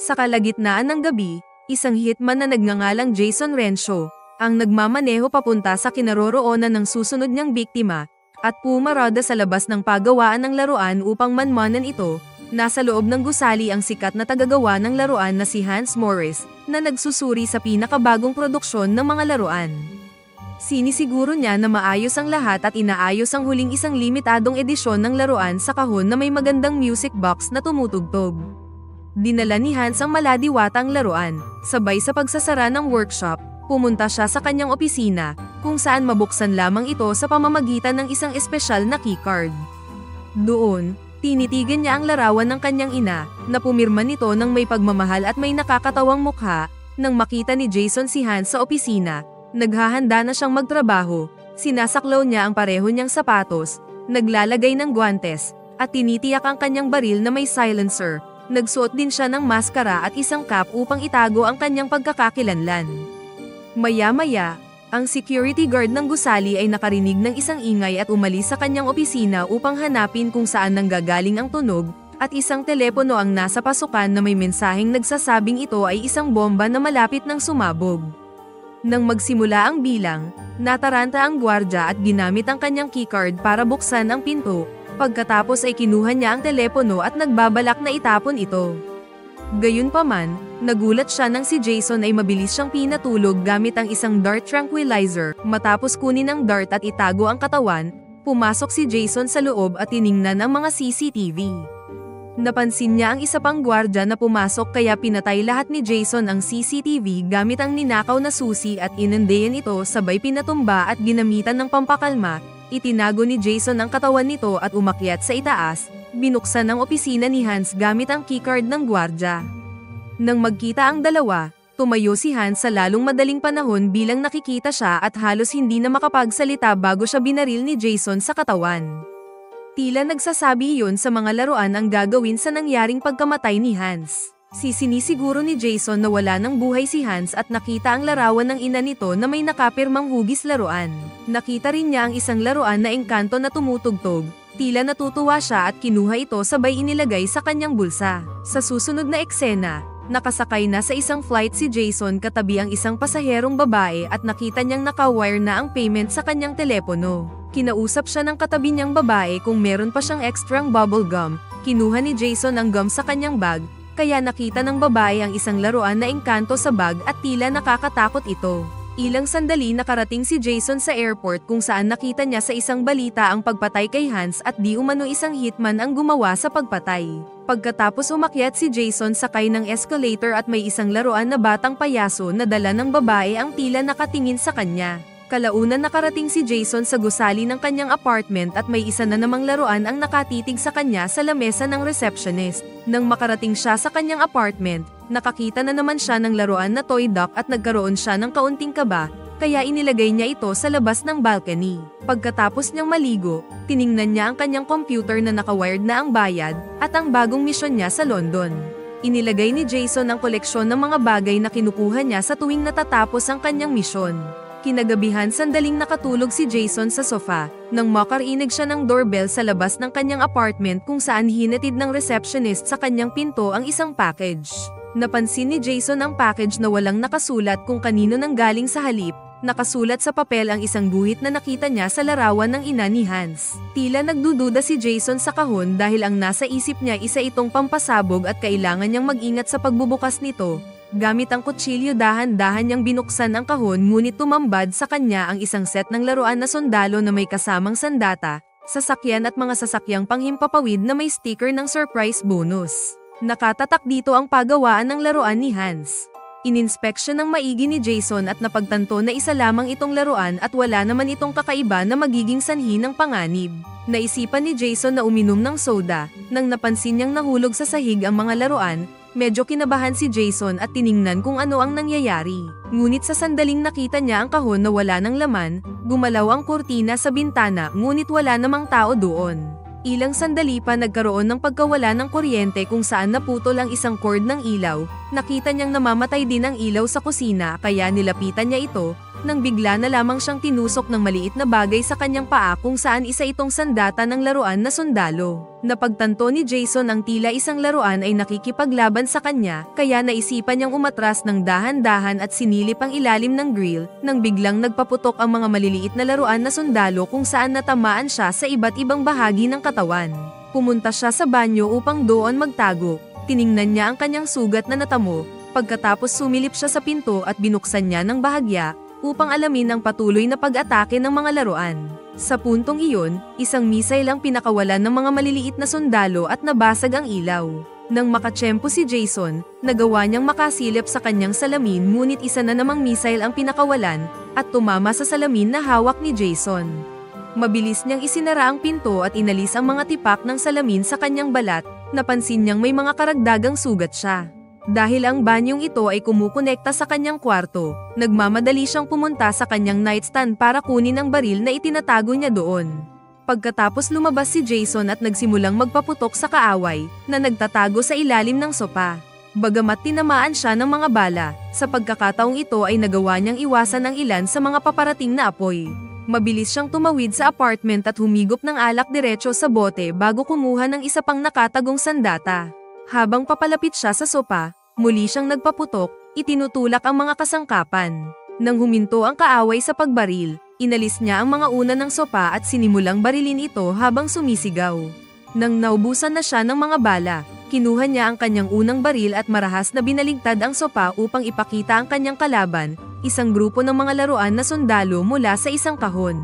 Sa kalagitnaan ng gabi, isang hitman na nagngangalang Jason Rencio, ang nagmamaneho papunta sa kinaroroonan ng susunod niyang biktima, at pumarada sa labas ng pagawaan ng laruan upang manmanan ito. Nasa loob ng gusali ang sikat na tagagawa ng laruan na si Hans Morris, na nagsusuri sa pinakabagong produksyon ng mga laruan. Sinisiguro niya na maayos ang lahat at inaayos ang huling isang limitadong edisyon ng laruan sa kahon na may magandang music box na tumutugtog. Dinala ni Hans ang maladiwatang laruan, sabay sa pagsasara ng workshop, pumunta siya sa kanyang opisina, kung saan mabuksan lamang ito sa pamamagitan ng isang espesyal na keycard. Doon, tinitigan niya ang larawan ng kanyang ina, na pumirma nito ng may pagmamahal at may nakakatawang mukha. Nang makita ni Jason si Hans sa opisina, naghahanda na siyang magtrabaho, sinasaklaw niya ang pareho niyang sapatos, naglalagay ng guwantes, at tinitiyak ang kanyang baril na may silencer. Nagsuot din siya ng maskara at isang cap upang itago ang kanyang pagkakakilanlan. Maya-maya, ang security guard ng gusali ay nakarinig ng isang ingay at umalis sa kanyang opisina upang hanapin kung saan nanggagaling ang tunog, at isang telepono ang nasa pasukan na may mensaheng nagsasabing ito ay isang bomba na malapit ng sumabog. Nang magsimula ang bilang, nataranta ang gwardya at ginamit ang kanyang keycard para buksan ang pinto. Pagkatapos ay kinuha niya ang telepono at nagbabalak na itapon ito. Gayunpaman, nagulat siya nang si Jason ay mabilis siyang pinatulog gamit ang isang dart tranquilizer. Matapos kunin ang dart at itago ang katawan, pumasok si Jason sa loob at tiningnan ang mga CCTV. Napansin niya ang isa pang gwardya na pumasok kaya pinatay lahat ni Jason ang CCTV gamit ang ninakaw na susi at inundayan ito sabay pinatumba at ginamitan ng pampakalma. Itinago ni Jason ang katawan nito at umakyat sa itaas, binuksan ang opisina ni Hans gamit ang keycard ng gwardya. Nang magkita ang dalawa, tumayo si Hans sa lalong madaling panahon bilang nakikita siya at halos hindi na makapagsalita bago siya binaril ni Jason sa katawan. Tila nagsasabi iyon sa mga laruan ang gagawin sa nangyaring pagkamatay ni Hans. Sinisiguro ni Jason na wala ng buhay si Hans at nakita ang larawan ng ina nito na may nakapirmang hugis laruan. Nakita rin niya ang isang laruan na engkanto na tumutugtog. Tila natutuwa siya at kinuha ito sabay inilagay sa kanyang bulsa. Sa susunod na eksena, nakasakay na sa isang flight si Jason katabi ang isang pasaherong babae at nakita niyang nakawire na ang payment sa kanyang telepono. Kinausap siya ng katabi niyang babae kung meron pa siyang extrang bubble gum. Kinuha ni Jason ang gum sa kanyang bag. Kaya nakita ng babae ang isang laruan na engkanto sa bag at tila nakakatakot ito. Ilang sandali nakarating si Jason sa airport kung saan nakita niya sa isang balita ang pagpatay kay Hans at di umano isang hitman ang gumawa sa pagpatay. Pagkatapos umakyat si Jason sakay ng escalator at may isang laruan na batang payaso na dala ng babae ang tila nakatingin sa kanya. Kalaunan nakarating si Jason sa gusali ng kanyang apartment at may isa na namang laruan ang nakatitig sa kanya sa lamesa ng receptionist. Nang makarating siya sa kanyang apartment, nakakita na naman siya ng laruan na toy duck at nagkaroon siya ng kaunting kaba, kaya inilagay niya ito sa labas ng balcony. Pagkatapos niyang maligo, tiningnan niya ang kanyang computer na nakawired na ang bayad, at ang bagong misyon niya sa London. Inilagay ni Jason ang koleksyon ng mga bagay na kinukuha niya sa tuwing natatapos ang kanyang misyon. Kinagabihan sandaling nakatulog si Jason sa sofa, nang makarinig siya ng doorbell sa labas ng kanyang apartment kung saan hinatid ng receptionist sa kanyang pinto ang isang package. Napansin ni Jason ang package na walang nakasulat kung kanino nanggaling sa halip, nakasulat sa papel ang isang guhit na nakita niya sa larawan ng ina ni Hans. Tila nagdududa si Jason sa kahon dahil ang nasa isip niya isa itong pampasabog at kailangan niyang mag-ingat sa pagbubukas nito. Gamit ang kutsilyo dahan-dahan niyang binuksan ang kahon ngunit tumambad sa kanya ang isang set ng laruan na sundalo na may kasamang sandata, sasakyan at mga sasakyang panghimpapawid na may sticker ng surprise bonus. Nakatatak dito ang pagawaan ng laruan ni Hans. Ininspeksyon ng maigi ni Jason at napagtanto na isa lamang itong laruan at wala naman itong kakaiba na magiging sanhi ng panganib. Naisipan ni Jason na uminom ng soda, nang napansin niyang nahulog sa sahig ang mga laruan. Medyo kinabahan si Jason at tiningnan kung ano ang nangyayari. Ngunit sa sandaling nakita niya ang kahon na wala ng laman, gumalaw ang kurtina sa bintana ngunit wala namang tao doon. Ilang sandali pa nagkaroon ng pagkawala ng kuryente kung saan naputol ang isang cord ng ilaw. Nakita niyang namamatay din ang ilaw sa kusina kaya nilapitan niya ito. nang bigla na lamang siyang tinusok ng maliit na bagay sa kanyang paa kung saan isa itong sandata ng laruan na sundalo. Napagtanto ni Jason ang tila isang laruan ay nakikipaglaban sa kanya, kaya naisipan niyang umatras ng dahan-dahan at sinilip ang ilalim ng grill, nang biglang nagpaputok ang mga maliliit na laruan na sundalo kung saan natamaan siya sa iba't ibang bahagi ng katawan. Pumunta siya sa banyo upang doon magtago. Tiningnan niya ang kanyang sugat na natamo, pagkatapos sumilip siya sa pinto at binuksan niya ng bahagya, upang alamin ang patuloy na pag-atake ng mga laruan. Sa puntong iyon, isang missile ang pinakawalan ng mga maliliit na sundalo at nabasag ang ilaw. Nang makatsyempo si Jason, nagawa niyang makasilip sa kanyang salamin ngunit isa na namang missile ang pinakawalan, at tumama sa salamin na hawak ni Jason. Mabilis niyang isinara ang pinto at inalis ang mga tipak ng salamin sa kanyang balat, napansin niyang may mga karagdagang sugat siya. Dahil ang banyong ito ay kumukonekta sa kanyang kwarto, nagmamadali siyang pumunta sa kanyang nightstand para kunin ang baril na itinatago niya doon. Pagkatapos lumabas si Jason at nagsimulang magpaputok sa kaaway, na nagtatago sa ilalim ng sopa. Bagamat tinamaan siya ng mga bala, sa pagkakataong ito ay nagawa niyang iwasan ang ilan sa mga paparating na apoy. Mabilis siyang tumawid sa apartment at humigop ng alak diretso sa bote bago kumuha ng isa pang nakatagong sandata. Habang papalapit siya sa sopa, muli siyang nagpaputok, itinutulak ang mga kasangkapan. Nang huminto ang kaaway sa pagbaril, inalis niya ang mga una ng sopa at sinimulang barilin ito habang sumisigaw. Nang naubusan na siya ng mga bala, kinuha niya ang kanyang unang baril at marahas na binaligtad ang sopa upang ipakita ang kanyang kalaban, isang grupo ng mga laruan na sundalo mula sa isang kahon.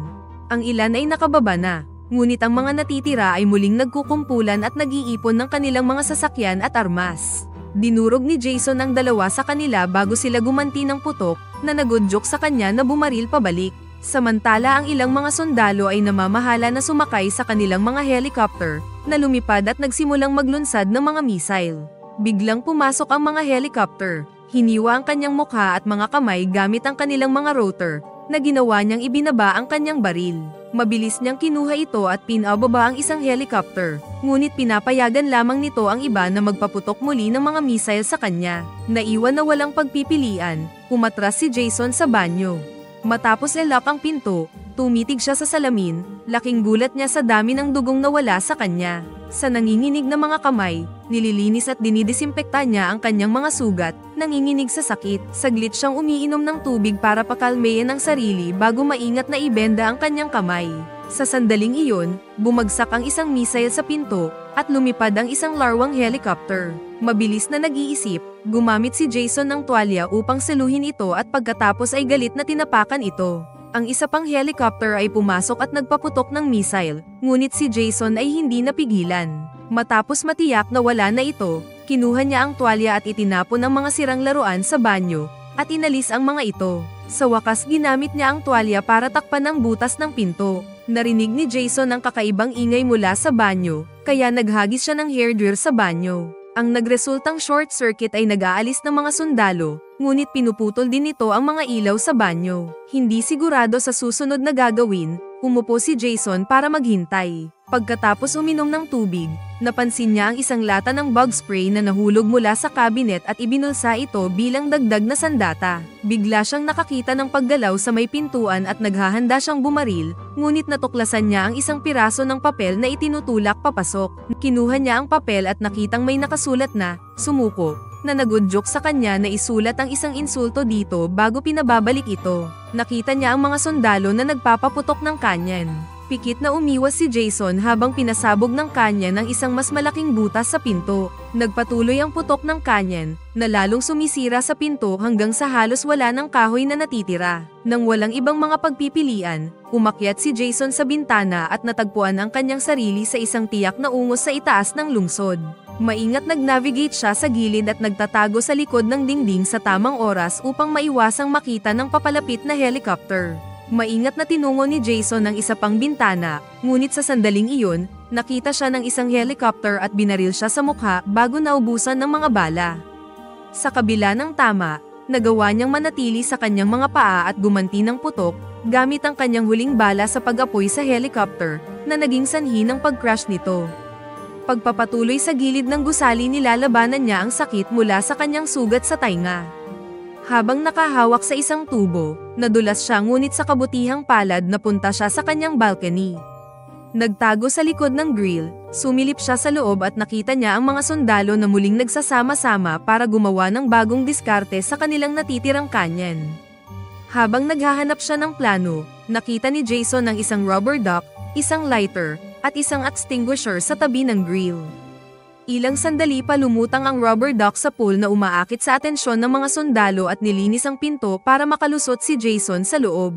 Ang ilan ay nakababa na, ngunit ang mga natitira ay muling nagkukumpulan at nag-iipon ng kanilang mga sasakyan at armas. Dinurog ni Jason ang dalawa sa kanila bago sila gumanti ng putok, na nagudyok sa kanya na bumaril pabalik. Samantala ang ilang mga sundalo ay namamahala na sumakay sa kanilang mga helicopter, na lumipad at nagsimulang maglunsad ng mga missile. Biglang pumasok ang mga helicopter, hiniwa ang kanyang mukha at mga kamay gamit ang kanilang mga rotor, na ginawa niyang ibinaba ang kanyang baril. Mabilis niyang kinuha ito at pinababa ang isang helicopter, ngunit pinapayagan lamang nito ang iba na magpaputok muli ng mga missile sa kanya. Naiwan na walang pagpipilian, umatras si Jason sa banyo. Matapos i-lock ang pinto, tumitig siya sa salamin, laking gulat niya sa dami ng dugong nawala sa kanya. Sa nanginginig na mga kamay, nililinis at dinidisimpekta niya ang kanyang mga sugat, nanginginig sa sakit. Saglit siyang umiinom ng tubig para pakalmeyan ang sarili bago maingat na ibenda ang kanyang kamay. Sa sandaling iyon, bumagsak ang isang missile sa pinto, at lumipad ang isang larwang helicopter. Mabilis na nag-iisip, gumamit si Jason ng tuwalya upang saluhin ito at pagkatapos ay galit na tinapakan ito. Ang isa pang helicopter ay pumasok at nagpaputok ng missile, ngunit si Jason ay hindi napigilan. Matapos matiyak na wala na ito, kinuha niya ang tuwalya at itinapon ang mga sirang laruan sa banyo, at inalis ang mga ito. Sa wakas ginamit niya ang tuwalya para takpan ang butas ng pinto. Narinig ni Jason ang kakaibang ingay mula sa banyo, kaya naghagis siya ng hair dryer sa banyo. Ang nagresultang short circuit ay nag-aalis ng mga sundalo, ngunit pinuputol din nito ang mga ilaw sa banyo. Hindi sigurado sa susunod na gagawin, umupo si Jason para maghintay. Pagkatapos uminom ng tubig, napansin niya ang isang lata ng bug spray na nahulog mula sa cabinet at ibinulsa ito bilang dagdag na sandata. Bigla siyang nakakita ng paggalaw sa may pintuan at naghahanda siyang bumaril, ngunit natuklasan niya ang isang piraso ng papel na itinutulak papasok. Kinuha niya ang papel at nakitang may nakasulat na, "Sumuko", na nagudyok sa kanya na isulat ang isang insulto dito bago pinababalik ito. Nakita niya ang mga sundalo na nagpapaputok ng kanyan. Pikit na umiwas si Jason habang pinasabog ng kanyan ng isang mas malaking butas sa pinto. Nagpatuloy ang putok ng kanyan, na lalong sumisira sa pinto hanggang sa halos wala ng kahoy na natitira. Nang walang ibang mga pagpipilian, umakyat si Jason sa bintana at natagpuan ang kanyang sarili sa isang tiyak na ungos sa itaas ng lungsod. Maingat nag-navigate siya sa gilid at nagtatago sa likod ng dingding sa tamang oras upang maiwasang makita ng papalapit na helicopter. Maingat na tinungo ni Jason ang isa pang bintana, ngunit sa sandaling iyon, nakita siya ng isang helicopter at binaril siya sa mukha bago naubusan ng mga bala. Sa kabila ng tama, nagawa niyang manatili sa kanyang mga paa at gumanti ng putok, gamit ang kanyang huling bala sa pag-apoy sa helicopter, na naging sanhi ng pag-crash nito. Pagpapatuloy sa gilid ng gusali nilalabanan niya ang sakit mula sa kanyang sugat sa tainga. Habang nakahawak sa isang tubo, nadulas siya ngunit sa kabutihang palad napunta siya sa kanyang balcony. Nagtago sa likod ng grill, sumilip siya sa loob at nakita niya ang mga sundalo na muling nagsasama-sama para gumawa ng bagong diskarte sa kanilang natitirang kanyan. Habang naghahanap siya ng plano, nakita ni Jason ang isang rubber duck, isang lighter, at isang extinguisher sa tabi ng grill. Ilang sandali pa lumutang ang rubber duck sa pool na umaakit sa atensyon ng mga sundalo at nilinis ang pinto para makalusot si Jason sa loob.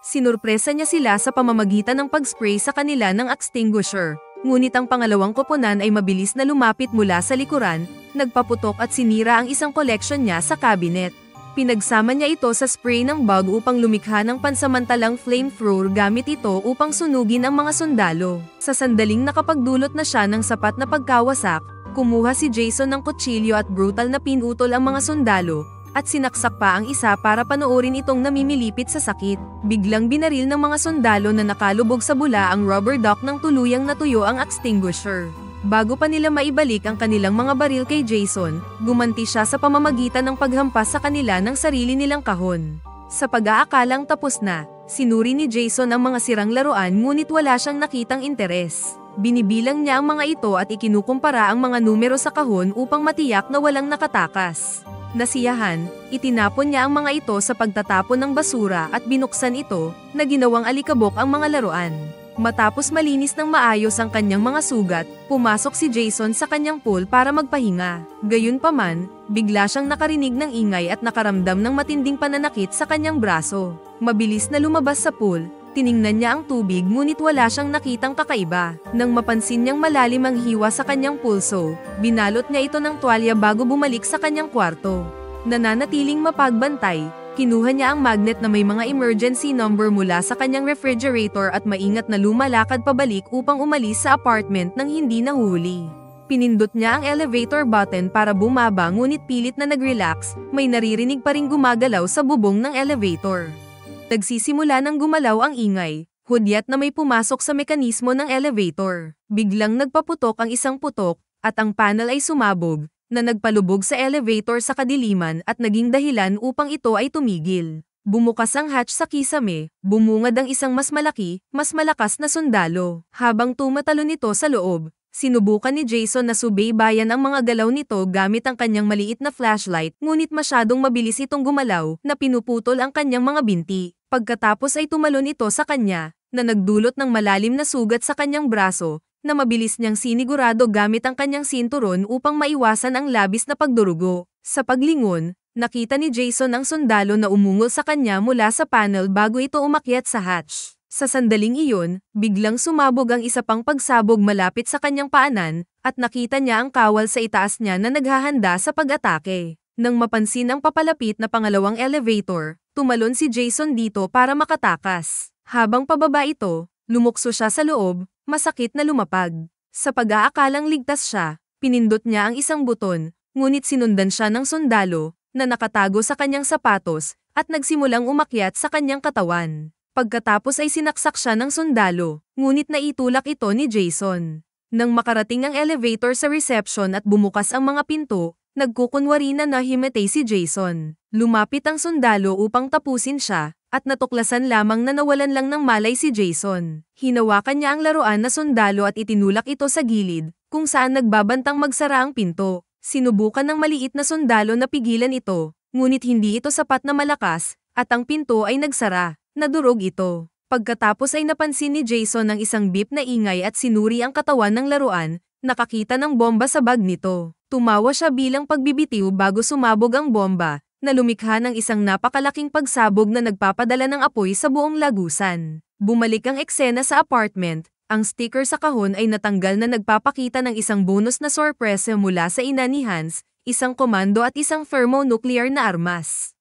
Sinurpresa niya sila sa pamamagitan ng pag-spray sa kanila ng extinguisher, ngunit ang pangalawang koponan ay mabilis na lumapit mula sa likuran, nagpaputok at sinira ang isang collection niya sa cabinet. Pinagsama niya ito sa spray ng bug upang lumikha ng pansamantalang flamethrower gamit ito upang sunugin ang mga sundalo. Sa sandaling nakapagdulot na siya ng sapat na pagkawasak, kumuha si Jason ng kutsilyo at brutal na pinutol ang mga sundalo, at sinaksak pa ang isa para panoorin itong namimilipit sa sakit. Biglang binaril ng mga sundalo na nakalubog sa bula ang rubber duck nang tuluyang natuyo ang extinguisher. Bago pa nila maibalik ang kanilang mga baril kay Jason, gumanti siya sa pamamagitan ng paghampas sa kanila ng sarili nilang kahon. Sa pag-aakalang tapos na, sinuri ni Jason ang mga sirang laruan ngunit wala siyang nakitang interes. Binibilang niya ang mga ito at ikinukumpara ang mga numero sa kahon upang matiyak na walang nakatakas. Nasiyahan, itinapon niya ang mga ito sa pagtatapon ng basura at binuksan ito, na ginawang alikabok ang mga laruan. Matapos malinis ng maayos ang kanyang mga sugat, pumasok si Jason sa kanyang pool para magpahinga. Gayunpaman, bigla siyang nakarinig ng ingay at nakaramdam ng matinding pananakit sa kanyang braso. Mabilis na lumabas sa pool, tiningnan niya ang tubig ngunit wala siyang nakitang kakaiba. Nang mapansin niyang malalim ang hiwa sa kanyang pulso, binalot niya ito ng tuwalya bago bumalik sa kanyang kwarto. Nananatiling mapagbantay, kinuha niya ang magnet na may mga emergency number mula sa kanyang refrigerator at maingat na lumalakad pabalik upang umalis sa apartment nang hindi nahuli. Pinindot niya ang elevator button para bumaba ngunit pilit na nag-relax, may naririnig pa ring gumagalaw sa bubong ng elevator. Nagsisimula ng gumalaw ang ingay, hudyat na may pumasok sa mekanismo ng elevator. Biglang nagpaputok ang isang putok, at ang panel ay sumabog, na nagpalubog sa elevator sa kadiliman at naging dahilan upang ito ay tumigil. Bumukas ang hatch sa kisame, bumungad ang isang mas malaki, mas malakas na sundalo. Habang tumatalo nito sa loob, sinubukan ni Jason na subaybayan ang mga galaw nito gamit ang kanyang maliit na flashlight, ngunit masyadong mabilis itong gumalaw, na pinuputol ang kanyang mga binti. Pagkatapos ay tumalon ito sa kanya, na nagdulot ng malalim na sugat sa kanyang braso, na mabilis niyang sinigurado gamit ang kanyang sinturon upang maiwasan ang labis na pagdurugo. Sa paglingon, nakita ni Jason ang sundalo na umungol sa kanya mula sa panel bago ito umakyat sa hatch. Sa sandaling iyon, biglang sumabog ang isa pang pagsabog malapit sa kanyang paanan, at nakita niya ang kawal sa itaas niya na naghahanda sa pag-atake. Nang mapansin ang papalapit na pangalawang elevator, tumalon si Jason dito para makatakas. Habang pababa ito, lumukso siya sa loob, masakit na lumapag. Sa pag-aakalang ligtas siya, pinindot niya ang isang buton, ngunit sinundan siya ng sundalo, na nakatago sa kanyang sapatos, at nagsimulang umakyat sa kanyang katawan. Pagkatapos ay sinaksak siya ng sundalo, ngunit naitulak ito ni Jason. Nang makarating ang elevator sa reception at bumukas ang mga pinto, nagkukunwari na nahimatay si Jason. Lumapit ang sundalo upang tapusin siya, at natuklasan lamang na nawalan lang ng malay si Jason. Hinawakan niya ang laruan na sundalo at itinulak ito sa gilid, kung saan nagbabantang magsara ang pinto. Sinubukan ng maliit na sundalo na pigilan ito, ngunit hindi ito sapat na malakas, at ang pinto ay nagsara. Nadurog ito. Pagkatapos ay napansin ni Jason ang isang beep na ingay at sinuri ang katawan ng laruan, nakakita ng bomba sa bag nito. Tumawa siya bilang pagbibitiw bago sumabog ang bomba, na lumikha ng isang napakalaking pagsabog na nagpapadala ng apoy sa buong lagusan. Bumalik ang eksena sa apartment, ang sticker sa kahon ay natanggal na nagpapakita ng isang bonus na sorpresa mula sa ina ni Hans, isang komando at isang thermonuclear na armas.